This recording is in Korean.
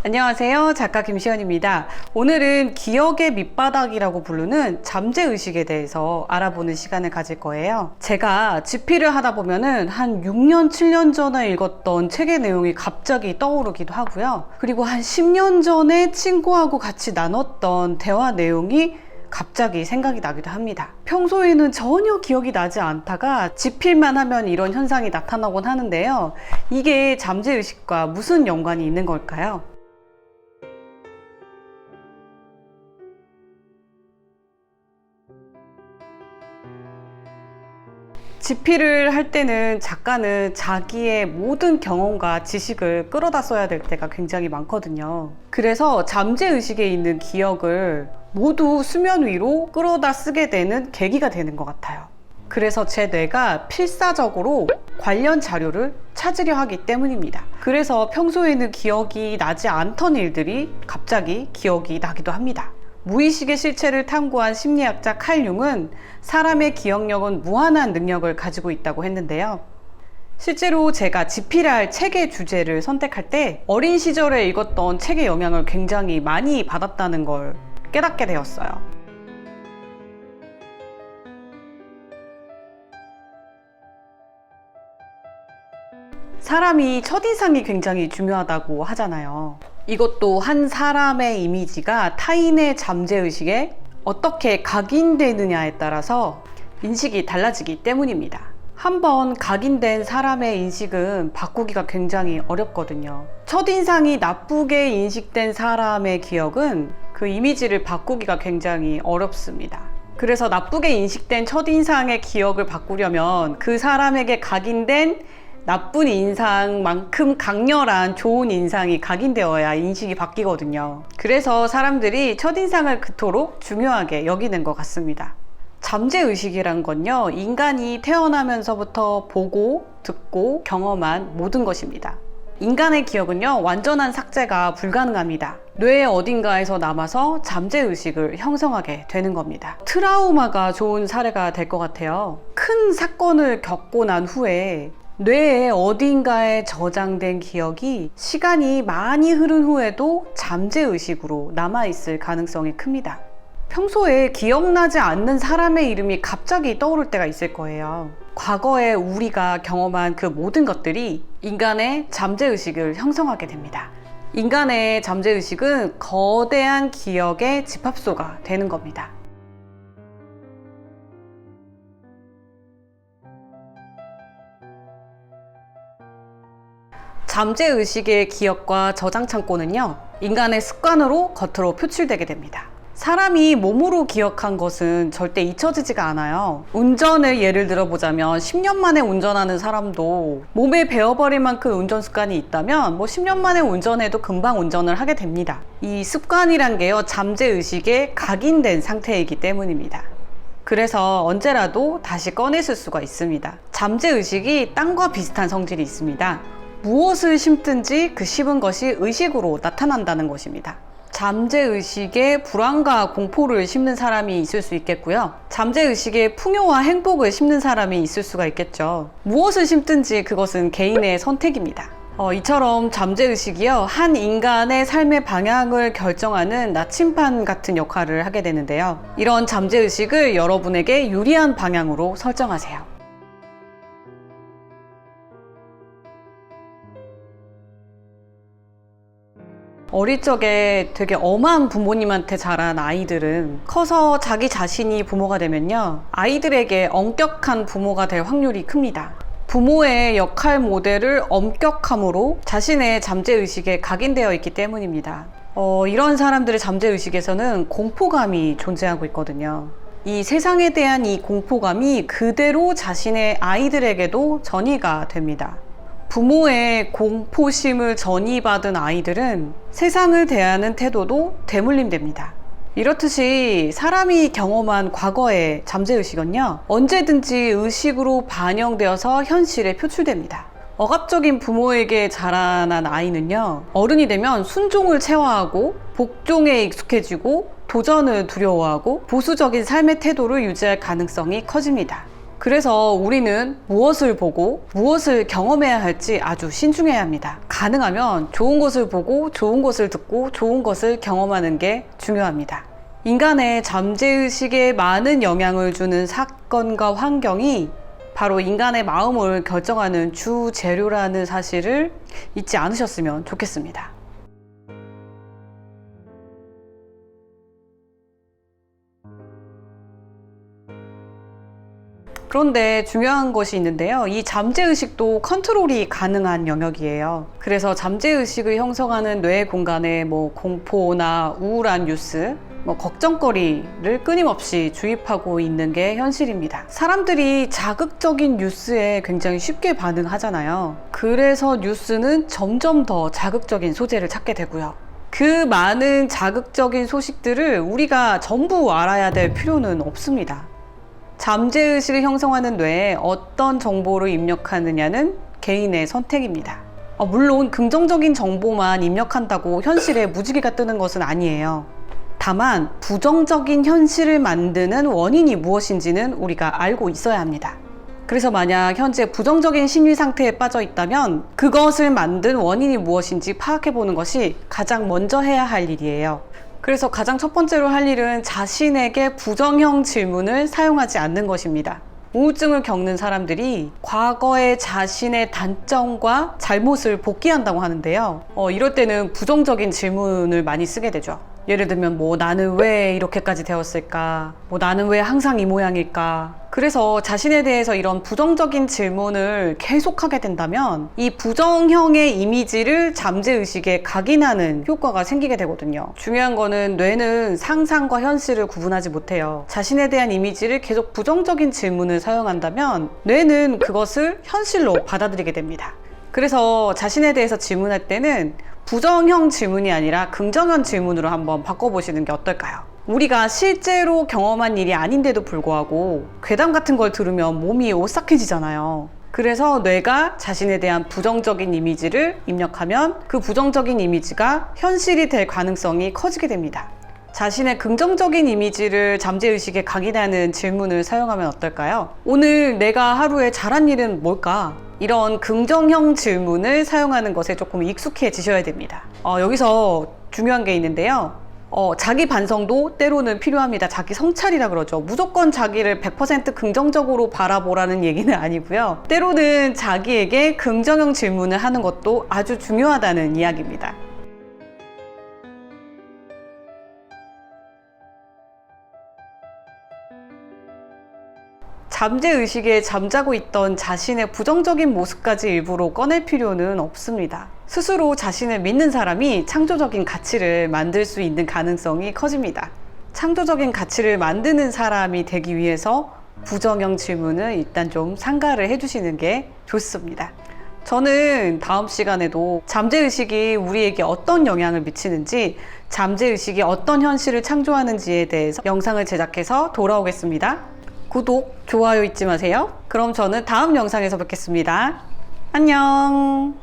안녕하세요. 작가 김시연입니다. 오늘은 기억의 밑바닥이라고 부르는 잠재의식에 대해서 알아보는 시간을 가질 거예요. 제가 집필을 하다 보면은 한 6년, 7년 전에 읽었던 책의 내용이 갑자기 떠오르기도 하고요. 그리고 한 10년 전에 친구하고 같이 나눴던 대화 내용이 갑자기 생각이 나기도 합니다. 평소에는 전혀 기억이 나지 않다가 집필만 하면 이런 현상이 나타나곤 하는데요. 이게 잠재의식과 무슨 연관이 있는 걸까요? 집필을 할 때는 작가는 자기의 모든 경험과 지식을 끌어다 써야 될 때가 굉장히 많거든요. 그래서 잠재의식에 있는 기억을 모두 수면 위로 끌어다 쓰게 되는 계기가 되는 것 같아요. 그래서 제 뇌가 필사적으로 관련 자료를 찾으려 하기 때문입니다. 그래서 평소에는 기억이 나지 않던 일들이 갑자기 기억이 나기도 합니다. 무의식의 실체를 탐구한 심리학자 칼 융은 사람의 기억력은 무한한 능력을 가지고 있다고 했는데요. 실제로 제가 집필할 책의 주제를 선택할 때 어린 시절에 읽었던 책의 영향을 굉장히 많이 받았다는 걸 깨닫게 되었어요. 사람이 첫인상이 굉장히 중요하다고 하잖아요. 이것도 한 사람의 이미지가 타인의 잠재의식에 어떻게 각인되느냐에 따라서 인식이 달라지기 때문입니다. 한번 각인된 사람의 인식은 바꾸기가 굉장히 어렵거든요. 첫인상이 나쁘게 인식된 사람의 기억은 그 이미지를 바꾸기가 굉장히 어렵습니다. 그래서 나쁘게 인식된 첫인상의 기억을 바꾸려면 그 사람에게 각인된 나쁜 인상만큼 강렬한 좋은 인상이 각인되어야 인식이 바뀌거든요. 그래서 사람들이 첫인상을 그토록 중요하게 여기는 것 같습니다. 잠재의식이란 건요, 인간이 태어나면서부터 보고, 듣고, 경험한 모든 것입니다. 인간의 기억은요, 완전한 삭제가 불가능합니다. 뇌의 어딘가에서 남아서 잠재의식을 형성하게 되는 겁니다. 트라우마가 좋은 사례가 될 것 같아요. 큰 사건을 겪고 난 후에 뇌의 어딘가에 저장된 기억이 시간이 많이 흐른 후에도 잠재의식으로 남아있을 가능성이 큽니다. 평소에 기억나지 않는 사람의 이름이 갑자기 떠오를 때가 있을 거예요. 과거에 우리가 경험한 그 모든 것들이 인간의 잠재의식을 형성하게 됩니다. 인간의 잠재의식은 거대한 기억의 집합소가 되는 겁니다. 잠재의식의 기억과 저장 창고는요, 인간의 습관으로 겉으로 표출되게 됩니다. 사람이 몸으로 기억한 것은 절대 잊혀지지가 않아요. 운전을 예를 들어보자면 10년 만에 운전하는 사람도 몸에 배어버릴 만큼 운전 습관이 있다면 10년 만에 운전해도 금방 운전을 하게 됩니다. 이 습관이란 게요, 잠재의식에 각인된 상태이기 때문입니다. 그래서 언제라도 다시 꺼내실 수가 있습니다. 잠재의식이 땅과 비슷한 성질이 있습니다. 무엇을 심든지 그 심은 것이 의식으로 나타난다는 것입니다. 잠재의식에 불안과 공포를 심는 사람이 있을 수 있겠고요. 잠재의식에 풍요와 행복을 심는 사람이 있을 수가 있겠죠. 무엇을 심든지 그것은 개인의 선택입니다. 이처럼 잠재의식이요, 한 인간의 삶의 방향을 결정하는 나침반 같은 역할을 하게 되는데요. 이런 잠재의식을 여러분에게 유리한 방향으로 설정하세요. 어릴 적에 되게 엄한 부모님한테 자란 아이들은 커서 자기 자신이 부모가 되면요, 아이들에게 엄격한 부모가 될 확률이 큽니다. 부모의 역할 모델을 엄격함으로 자신의 잠재의식에 각인되어 있기 때문입니다. 이런 사람들의 잠재의식에서는 공포감이 존재하고 있거든요. 이 세상에 대한 이 공포감이 그대로 자신의 아이들에게도 전이가 됩니다. 부모의 공포심을 전이받은 아이들은 세상을 대하는 태도도 대물림됩니다. 이렇듯이 사람이 경험한 과거의 잠재의식은요, 언제든지 의식으로 반영되어서 현실에 표출됩니다. 억압적인 부모에게 자라난 아이는요, 어른이 되면 순종을 체화하고 복종에 익숙해지고 도전을 두려워하고 보수적인 삶의 태도를 유지할 가능성이 커집니다. 그래서 우리는 무엇을 보고 무엇을 경험해야 할지 아주 신중해야 합니다. 가능하면 좋은 것을 보고 좋은 것을 듣고 좋은 것을 경험하는 게 중요합니다. 인간의 잠재의식에 많은 영향을 주는 사건과 환경이 바로 인간의 마음을 결정하는 주 재료라는 사실을 잊지 않으셨으면 좋겠습니다. 그런데 중요한 것이 있는데요. 이 잠재의식도 컨트롤이 가능한 영역이에요. 그래서 잠재의식을 형성하는 뇌 공간에 공포나 우울한 뉴스, 걱정거리를 끊임없이 주입하고 있는 게 현실입니다. 사람들이 자극적인 뉴스에 굉장히 쉽게 반응하잖아요. 그래서 뉴스는 점점 더 자극적인 소재를 찾게 되고요. 그 많은 자극적인 소식들을 우리가 전부 알아야 될 필요는 없습니다. 잠재의식을 형성하는 뇌에 어떤 정보를 입력하느냐는 개인의 선택입니다. 물론 긍정적인 정보만 입력한다고 현실에 무지개가 뜨는 것은 아니에요. 다만 부정적인 현실을 만드는 원인이 무엇인지는 우리가 알고 있어야 합니다. 그래서 만약 현재 부정적인 심리 상태에 빠져 있다면 그것을 만든 원인이 무엇인지 파악해 보는 것이 가장 먼저 해야 할 일이에요. 그래서 가장 첫 번째로 할 일은 자신에게 부정형 질문을 사용하지 않는 것입니다. 우울증을 겪는 사람들이 과거의 자신의 단점과 잘못을 복귀한다고 하는데요. 이럴 때는 부정적인 질문을 많이 쓰게 되죠. 예를 들면 나는 왜 이렇게까지 되었을까? 나는 왜 항상 이 모양일까? 그래서 자신에 대해서 이런 부정적인 질문을 계속하게 된다면 이 부정형의 이미지를 잠재의식에 각인하는 효과가 생기게 되거든요. 중요한 거는 뇌는 상상과 현실을 구분하지 못해요. 자신에 대한 이미지를 계속 부정적인 질문을 사용한다면 뇌는 그것을 현실로 받아들이게 됩니다. 그래서 자신에 대해서 질문할 때는 부정형 질문이 아니라 긍정형 질문으로 한번 바꿔보시는 게 어떨까요? 우리가 실제로 경험한 일이 아닌데도 불구하고 괴담 같은 걸 들으면 몸이 오싹해지잖아요. 그래서 뇌가 자신에 대한 부정적인 이미지를 입력하면 그 부정적인 이미지가 현실이 될 가능성이 커지게 됩니다. 자신의 긍정적인 이미지를 잠재의식에 각인하는 질문을 사용하면 어떨까요? 오늘 내가 하루에 잘한 일은 뭘까? 이런 긍정형 질문을 사용하는 것에 조금 익숙해지셔야 됩니다. 여기서 중요한 게 있는데요. 자기 반성도 때로는 필요합니다. 자기 성찰이라 그러죠. 무조건 자기를 100% 긍정적으로 바라보라는 얘기는 아니고요. 때로는 자기에게 긍정형 질문을 하는 것도 아주 중요하다는 이야기입니다. 잠재의식에 잠자고 있던 자신의 부정적인 모습까지 일부러 꺼낼 필요는 없습니다. 스스로 자신을 믿는 사람이 창조적인 가치를 만들 수 있는 가능성이 커집니다. 창조적인 가치를 만드는 사람이 되기 위해서 부정형 질문을 일단 좀 삼가를 해주시는 게 좋습니다. 저는 다음 시간에도 잠재의식이 우리에게 어떤 영향을 미치는지, 잠재의식이 어떤 현실을 창조하는지에 대해서 영상을 제작해서 돌아오겠습니다. 구독, 좋아요 잊지 마세요. 그럼 저는 다음 영상에서 뵙겠습니다. 안녕.